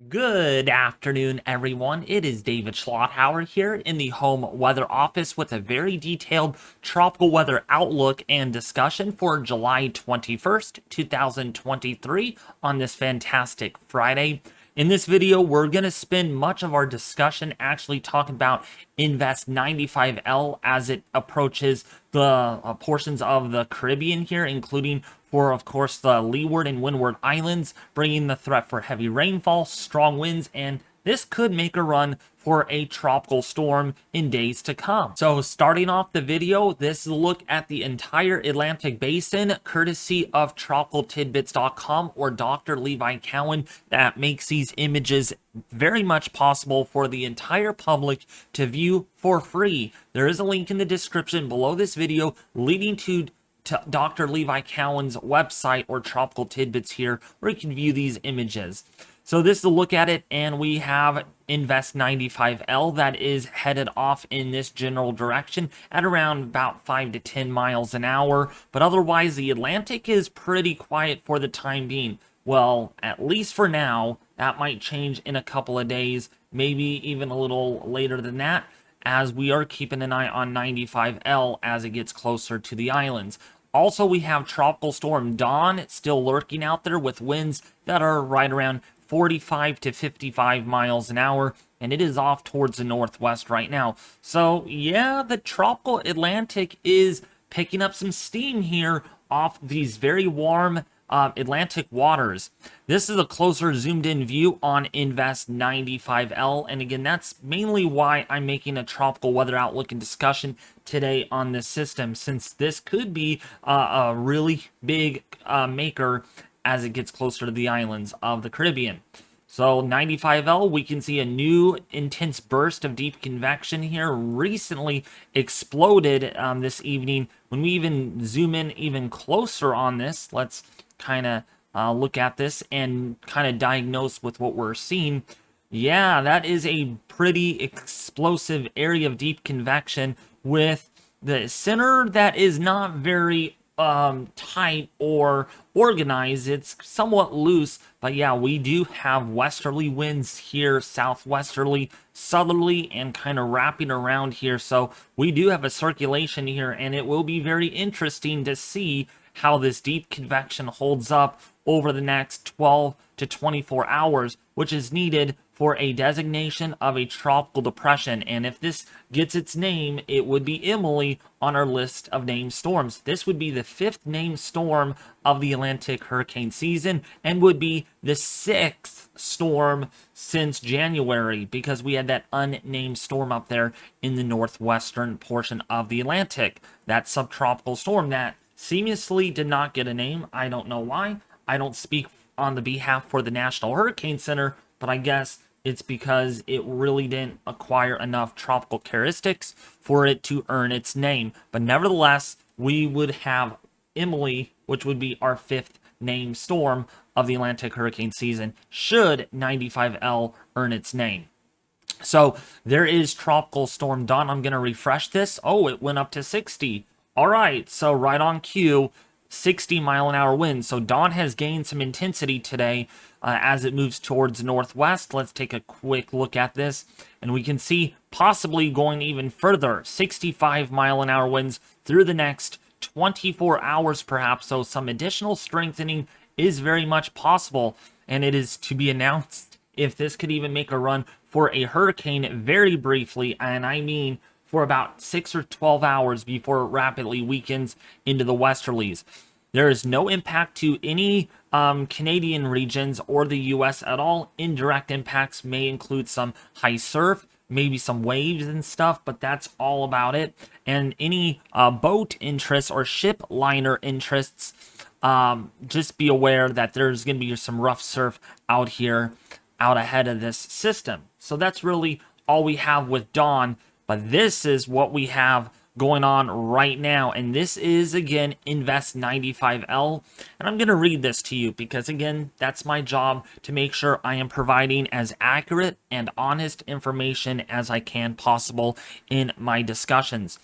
Good afternoon, everyone. It is David Schlotthauer here in the home weather office with a very detailed tropical weather outlook and discussion for July 21st, 2023 on this fantastic Friday. In this video, we're going to spend much of our discussion actually talking about Invest 95L as it approaches the portions of the Caribbean here, including for, of course, the leeward and windward islands, bringing the threat for heavy rainfall, strong winds, and this could make a run for a tropical storm in days to come. So starting off the video, this is a look at the entire Atlantic basin, courtesy of tropicaltidbits.com or Dr. Levi Cowan, that makes these images very much possible for the entire public to view for free. There is a link in the description below this video leading to Dr. Levi Cowan's website or Tropical Tidbits here, where you can view these images. So this is a look at it, and we have Invest 95L that is headed off in this general direction at around about 5 to 10 miles an hour. But otherwise, the Atlantic is pretty quiet for the time being. Well, at least for now. That might change in a couple of days, maybe even a little later than that, as we are keeping an eye on 95L as it gets closer to the islands. Also, we have Tropical Storm Dawn still lurking out there with winds that are right around 45 to 55 miles an hour, and it is off towards the northwest right now. So, yeah, the tropical Atlantic is picking up some steam here off these very warm Atlantic waters. This is a closer zoomed in view on Invest 95L, and again, that's mainly why I'm making a tropical weather outlook and discussion today on this system, since this could be a really big maker as it gets closer to the islands of the Caribbean. So 95L, we can see a new intense burst of deep convection here recently exploded this evening. When we even zoom in even closer on this, let's kind of look at this and kind of diagnose with what we're seeing. Yeah, that is a pretty explosive area of deep convection with the center that is not very tight or organized. It's somewhat loose, but yeah, we do have westerly winds here, southwesterly, southerly, and kind of wrapping around here. So we do have a circulation here, and it will be very interesting to see how this deep convection holds up over the next 12 to 24 hours, which is needed for a designation of a tropical depression. And if this gets its name, it would be Emily on our list of named storms. This would be the 5th named storm of the Atlantic hurricane season and would be the 6th storm since January, because we had that unnamed storm up there in the northwestern portion of the Atlantic. That subtropical storm that seamlessly did not get a name. I don't know why. I don't speak on the behalf for the National Hurricane Center, but I guess it's because it really didn't acquire enough tropical characteristics for it to earn its name. But nevertheless, we would have Emily, which would be our 5th named storm of the Atlantic hurricane season, should 95L earn its name. So there is Tropical Storm Dawn. I'm going to refresh this. Oh, it went up to 60. All right, so right on cue, 60-mile-an-hour winds. So Dawn has gained some intensity today as it moves towards northwest. Let's take a quick look at this, and we can see possibly going even further, 65-mile-an-hour winds through the next 24 hours perhaps. So some additional strengthening is very much possible, and it is to be announced if this could even make a run for a hurricane very briefly, and I mean for about 6 or 12 hours before it rapidly weakens into the westerlies. There is no impact to any Canadian regions or the U.S. at all. Indirect impacts may include some high surf, maybe some waves and stuff, but that's all about it. And any boat interests or ship liner interests, just be aware that there's going to be some rough surf out here, out ahead of this system. So that's really all we have with Dawn. But this is what we have going on right now. And this is, again, Invest 95L. And I'm going to read this to you because, again, that's my job, to make sure I am providing as accurate and honest information as I can possible in my discussions.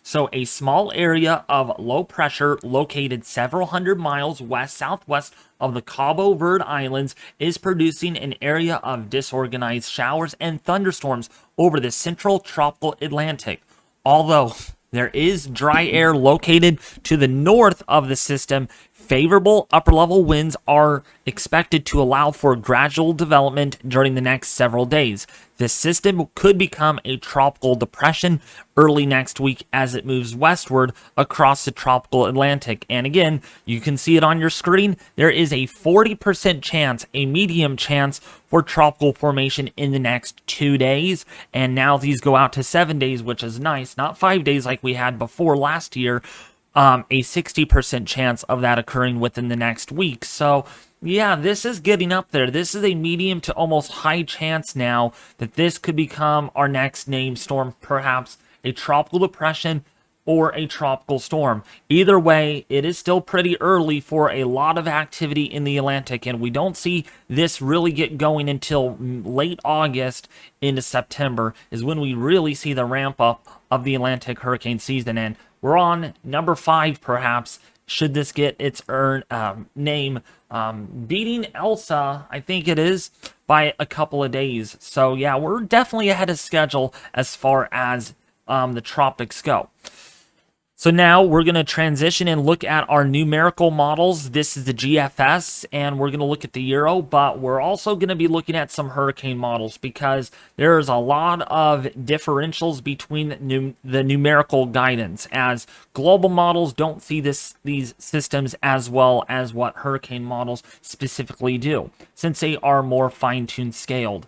So a small area of low pressure located several hundred miles west-southwest of the Cabo Verde Islands is producing an area of disorganized showers and thunderstorms over the central tropical Atlantic. Although there is dry air located to the north of the system, favorable upper-level winds are expected to allow for gradual development during the next several days. This system could become a tropical depression early next week as it moves westward across the tropical Atlantic. And again, you can see it on your screen. There is a 40% chance, a medium chance, for tropical formation in the next 2 days. And now these go out to 7 days, which is nice. Not 5 days like we had before last year. A 60% chance of that occurring within the next week. So yeah, this is getting up there. This is a medium to almost high chance now that this could become our next named storm, perhaps a tropical depression or a tropical storm. Either way, it is still pretty early for a lot of activity in the Atlantic, and we don't see this really get going until late August into September is when we really see the ramp up of the Atlantic hurricane season. And we're on number 5, perhaps, should this get its name, beating Elsa, I think it is, by a couple of days. So yeah, we're definitely ahead of schedule as far as the tropics go. So now we're going to transition and look at our numerical models. This is the GFS, and we're going to look at the Euro, but we're also going to be looking at some hurricane models because there's a lot of differentials between the numerical guidance, as global models don't see these systems as well as what hurricane models specifically do, since they are more fine-tuned scaled.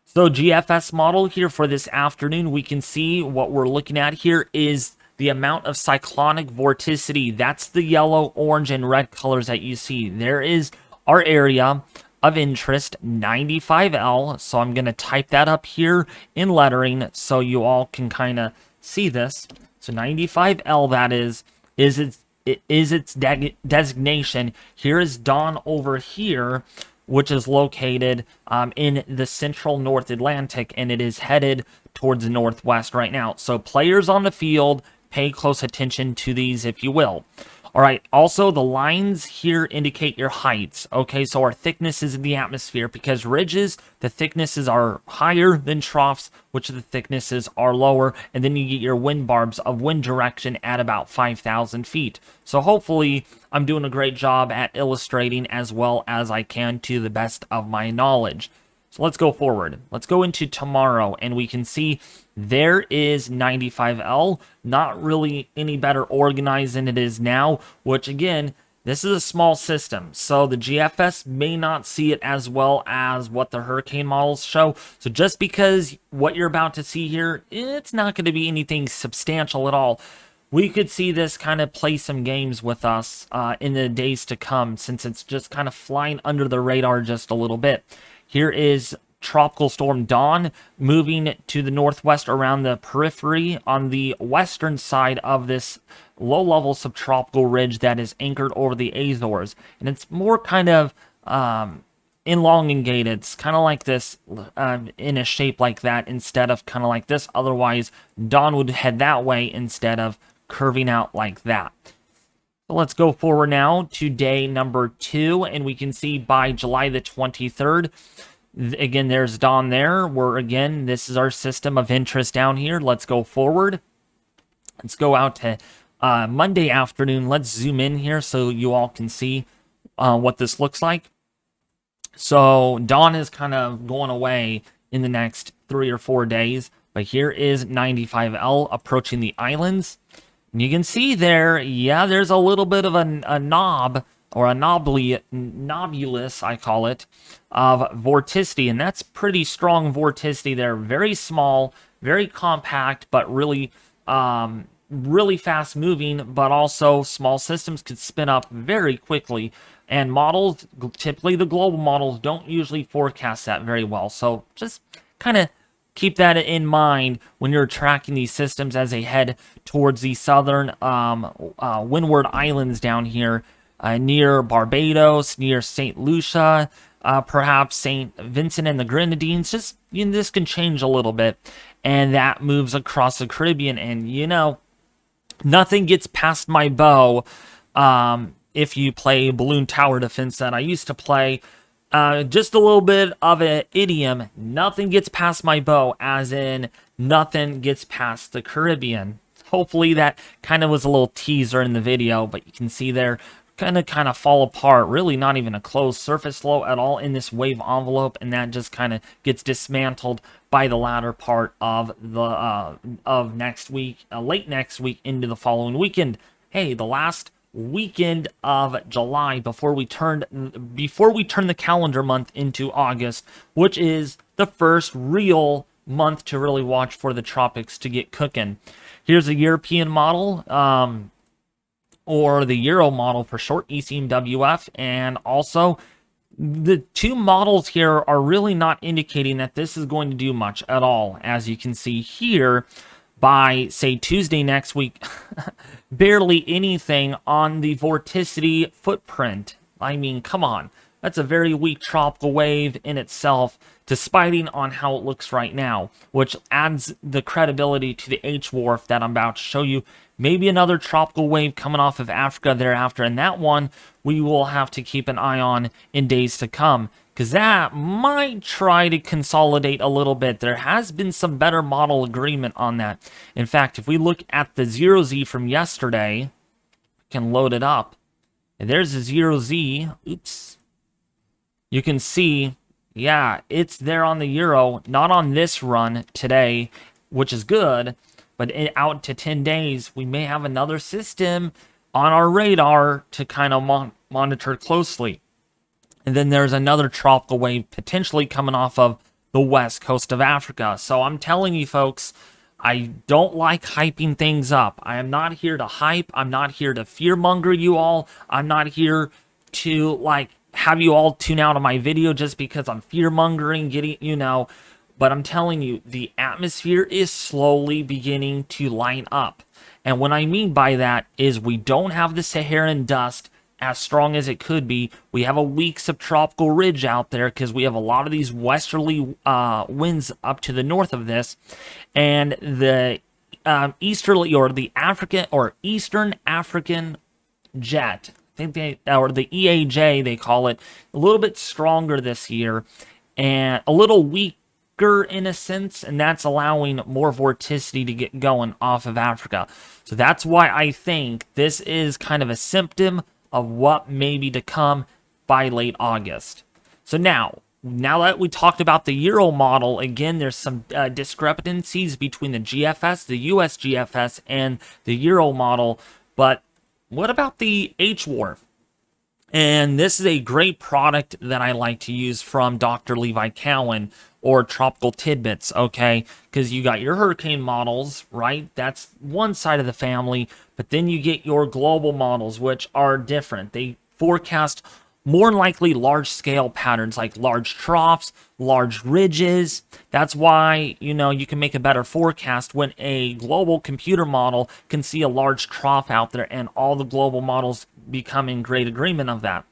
So GFS model here for this afternoon, we can see what we're looking at here is the amount of cyclonic vorticity. That's the yellow, orange, and red colors that you see. There is our area of interest, 95L. So I'm going to type that up here in lettering so you all can kind of see this. So 95L, that is its designation. Here is Dawn over here, which is located in the central North Atlantic, and it is headed towards the northwest right now. So players on the field, pay close attention to these, if you will. All right, also the lines here indicate your heights. Okay, so our thicknesses in the atmosphere, because ridges, the thicknesses are higher than troughs, which the thicknesses are lower, and then you get your wind barbs of wind direction at about 5,000 feet. So hopefully I'm doing a great job at illustrating as well as I can to the best of my knowledge. So let's go forward. Let's go into tomorrow, and we can see there is 95L, not really any better organized than it is now, which again, this is a small system, so the GFS may not see it as well as what the hurricane models show. So just because what you're about to see here, it's not going to be anything substantial at all. We could see this kind of play some games with us in the days to come, since it's just kind of flying under the radar just a little bit. Here is Tropical Storm Dawn moving to the northwest around the periphery on the western side of this low-level subtropical ridge that is anchored over the Azores. And it's more kind of elongated. It's kind of like this in a shape like that instead of kind of like this. Otherwise, Dawn would head that way instead of curving out like that. So let's go forward now to day number 2, and we can see by July the 23rd, again, there's Dawn there. Again, this is our system of interest down here. Let's go forward. Let's go out to Monday afternoon. Let's zoom in here so you all can see what this looks like. So Dawn is kind of going away in the next 3 or 4 days, but here is 95L approaching the islands. And you can see there, yeah, there's a little bit of a knob, or a nobulus, I call it, of vorticity, and that's pretty strong vorticity there. Very small, very compact, but really, really fast moving, but also small systems could spin up very quickly. And models, typically the global models, don't usually forecast that very well. So just kind of keep that in mind when you're tracking these systems as they head towards the southern windward islands down here near Barbados, near St. Lucia, perhaps St. Vincent and the Grenadines. Just, this can change a little bit, and that moves across the Caribbean. And Nothing gets past my bow. If you play balloon tower defense that I used to play, just a little bit of an idiom. Nothing gets past my bow, as in nothing gets past the Caribbean. Hopefully that kind of was a little teaser in the video, but you can see they're gonna kind of fall apart. Really not even a closed surface low at all in this wave envelope, and that just kind of gets dismantled by the latter part of the of next week, late next week into the following weekend. Hey, the last weekend of July before we turn the calendar month into August, which is the first real month to really watch for the tropics to get cooking. Here's a European model, or the Euro model for short, ECMWF, and also the two models here are really not indicating that this is going to do much at all. As you can see here, by, say, Tuesday next week, barely anything on the vorticity footprint. I mean, come on. That's a very weak tropical wave in itself, despite on how it looks right now, which adds the credibility to the H-Wharf that I'm about to show you. Maybe another tropical wave coming off of Africa thereafter, and that one we will have to keep an eye on in days to come, because that might try to consolidate a little bit. There has been some better model agreement on that. In fact, if we look at the 0Z from yesterday, we can load it up. And there's the 0Z. Oops. You can see, yeah, it's there on the Euro, not on this run today, which is good. But out to 10 days, we may have another system on our radar to kind of monitor closely. And then there's another tropical wave potentially coming off of the west coast of Africa. So I'm telling you, folks, I don't like hyping things up. I am not here to hype. I'm not here to fearmonger you all. I'm not here to, like, have you all tune out of my video just because I'm fearmongering, getting, you know. But I'm telling you, the atmosphere is slowly beginning to line up. And what I mean by that is we don't have the Saharan dust as strong as it could be. We have a weak subtropical ridge out there because we have a lot of these westerly winds up to the north of this. And the easterly, or the African, or Eastern African jet, I think they, or the EAJ they call it, a little bit stronger this year and a little weak in a sense, and that's allowing more vorticity to get going off of Africa. So that's why I think this is kind of a symptom of what may be to come by late August. So now that we talked about the Euro model, again, there's some discrepancies between the GFS, the US GFS, and the Euro model. But what about the H-Wharf? And this is a great product that I like to use from Dr. Levi Cowan, or Tropical Tidbits, okay? Because you got your hurricane models, right? That's one side of the family. But then you get your global models, which are different. They forecast more likely large-scale patterns, like large troughs, large ridges. That's why, you know, you can make a better forecast when a global computer model can see a large trough out there, and all the global models become in great agreement of that.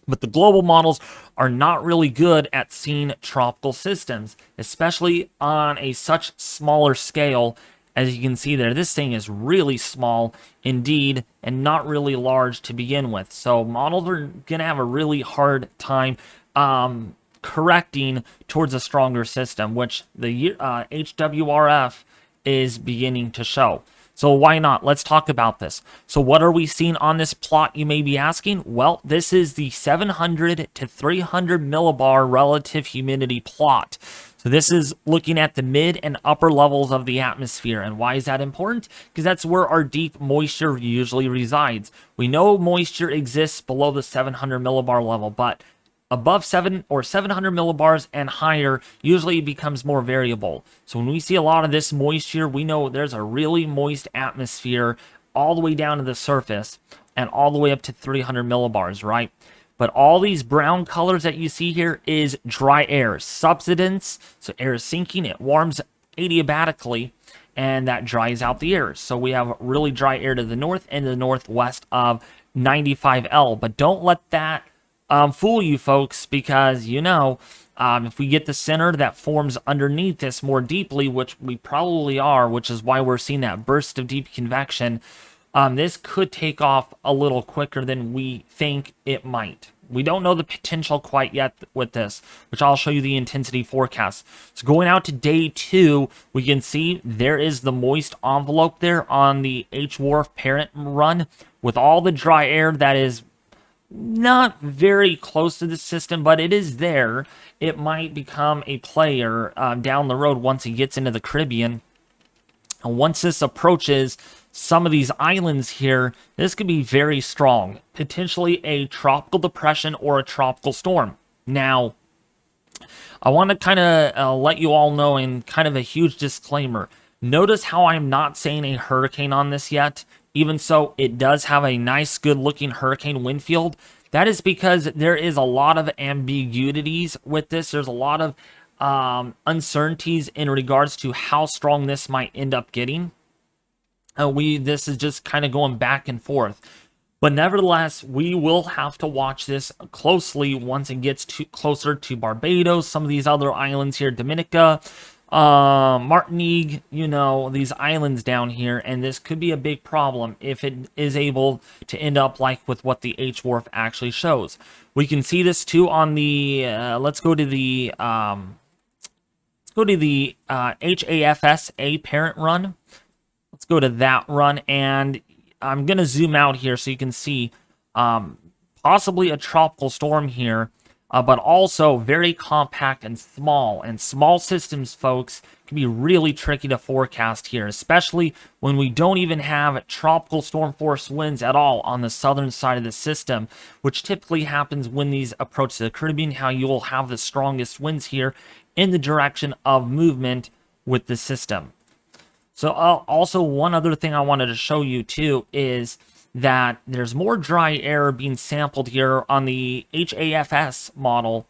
But the global models are not really good at seeing tropical systems, especially on a such smaller scale. As you can see there, this thing is really small indeed, and not really large to begin with. So models are going to have a really hard time correcting towards a stronger system, which the HWRF is beginning to show. So why not? Let's talk about this. So what are we seeing on this plot, you may be asking? Well, this is the 700 to 300 millibar relative humidity plot. So this is looking at the mid and upper levels of the atmosphere. And why is that important? Because that's where our deep moisture usually resides. We know moisture exists below the 700 millibar level, but above 700 millibars and higher, usually it becomes more variable. So when we see a lot of this moisture, we know there's a really moist atmosphere all the way down to the surface and all the way up to 300 millibars, right? But all these brown colors that you see here is dry air, subsidence. So air is sinking, it warms adiabatically, and that dries out the air. So we have really dry air to the north and the northwest of 95L. But don't let that fool you, folks, because, you know, If we get the center that forms underneath this more deeply, which we probably are, which is why we're seeing that burst of deep convection, this could take off a little quicker than we think it might. We don't know the potential quite yet with this, which I'll show you the intensity forecast. So going out to day 2, we can see there is the moist envelope there on the H-Wharf parent run with all the dry air that is not very close to the system, but it is there. It might become a player down the road once it gets into the Caribbean. And once this approaches some of these islands here, this could be very strong. Potentially a tropical depression or a tropical storm. Now, I want to kind of let you all know in kind of a huge disclaimer. Notice how I'm not saying a hurricane on this yet. Even so, it does have a nice, good-looking hurricane wind field. That is because there is a lot of ambiguities with this. There's a lot of uncertainties in regards to how strong this might end up getting. This is just kind of going back and forth. But nevertheless, we will have to watch this closely once it gets closer to Barbados, some of these other islands here, Dominica, Martinique, you know, these islands down here, and this could be a big problem if it is able to end up like with what the H-Wharf actually shows. We can see this too on the, let's go to the HAFS-A parent run. Let's go to that run, and I'm going to zoom out here so you can see possibly a tropical storm here, but also very compact and small. And small systems, folks, can be really tricky to forecast here, especially when we don't even have tropical storm force winds at all on the southern side of the system, which typically happens when these approach the Caribbean, how you will have the strongest winds here in the direction of movement with the system. So also one other thing I wanted to show you too is that there's more dry air being sampled here on the HAFS model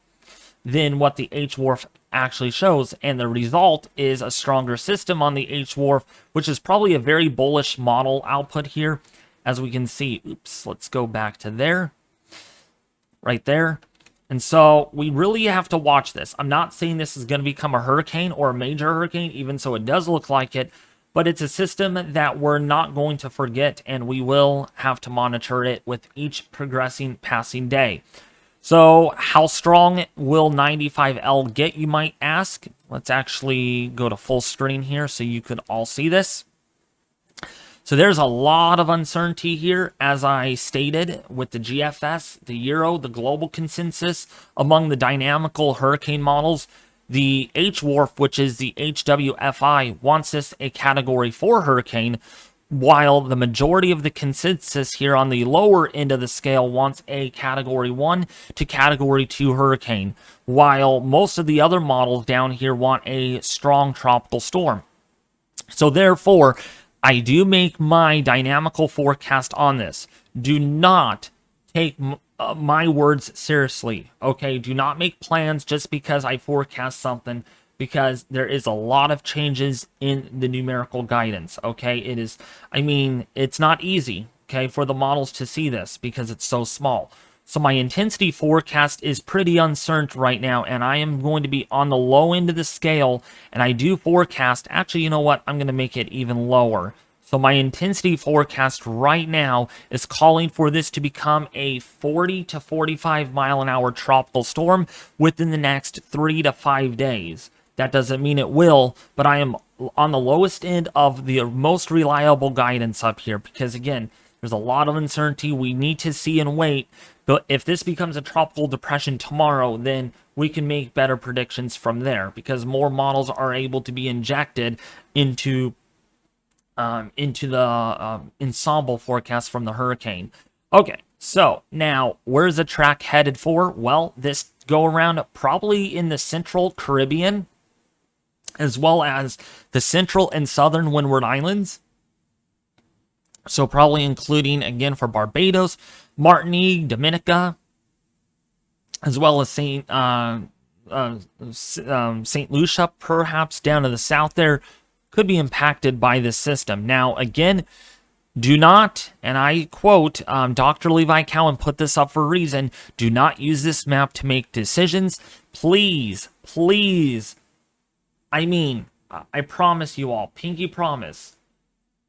than what the H-Wharf actually shows, and the result is a stronger system on the H-Wharf, which is probably a very bullish model output here, as we can see. Oops, let's go back to there, right there. And so we really have to watch this. I'm not saying this is going to become a hurricane or a major hurricane, even so it does look like it, but it's a system that we're not going to forget, and we will have to monitor it with each passing day. So how strong will 95L get, you might ask? Let's actually go to full screen here so you could all see this. So there's a lot of uncertainty here, as I stated, with the GFS, the Euro, the global consensus among the dynamical hurricane models. The H-Wharf, which is the HWFI, wants this a Category 4 hurricane, while the majority of the consensus here on the lower end of the scale wants a Category 1 to Category 2 hurricane, while most of the other models down here want a strong tropical storm. So therefore, I do make my dynamical forecast on this. Do not take my words seriously, okay? Do not make plans just because I forecast something, because there is a lot of changes in the numerical guidance, okay? It is, I mean, it's not easy, okay, for the models to see this because it's so small. So my intensity forecast is pretty uncertain right now, and I am going to be on the low end of the scale, and I do forecast, actually, you know what, I'm going to make it even lower. So my intensity forecast right now is calling for this to become a 40 to 45 mile an hour tropical storm within the next 3 to 5 days. That doesn't mean it will, but I am on the lowest end of the most reliable guidance up here because, again, there's a lot of uncertainty. We need to see and wait. But if this becomes a tropical depression tomorrow, then we can make better predictions from there because more models are able to be injected into the ensemble forecast from the hurricane. Okay, so now where's the track headed for? Well, this go around probably in the central Caribbean, as well as the central and southern Windward Islands. So probably including, again, for Barbados, Martinique, Dominica, as well as St. Lucia, perhaps down to the south there, could be impacted by this system. Now, again, do not, and I quote, Dr. Levi Cowan put this up for a reason, do not use this map to make decisions. please, please, I promise you all, pinky promise,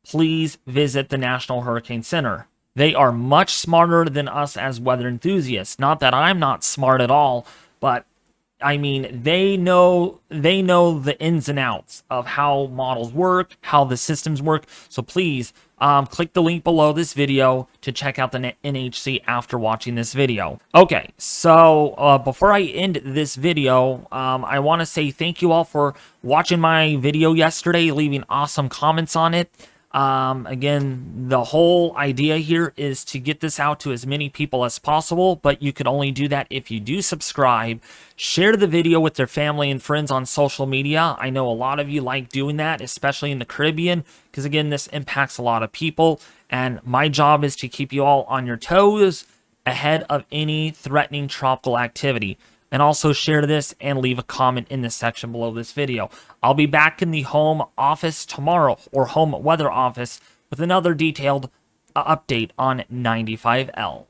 please visit the National Hurricane Center. They are much smarter than us as weather enthusiasts. Not that I'm not smart at all, but they know the ins and outs of how models work, how the systems work. So please, click the link below this video to check out the NHC after watching this video. Okay, so before I end this video, I want to say thank you all for watching my video yesterday, leaving awesome comments on it. Again, the whole idea here is to get this out to as many people as possible, but you can only do that if you do subscribe, share the video with their family and friends on social media. I know a lot of you like doing that, especially in the Caribbean, because again, this impacts a lot of people, and my job is to keep you all on your toes ahead of any threatening tropical activity. And also share this and leave a comment in the section below this video. I'll be back in the home office tomorrow, or home weather office, with another detailed update on 95L.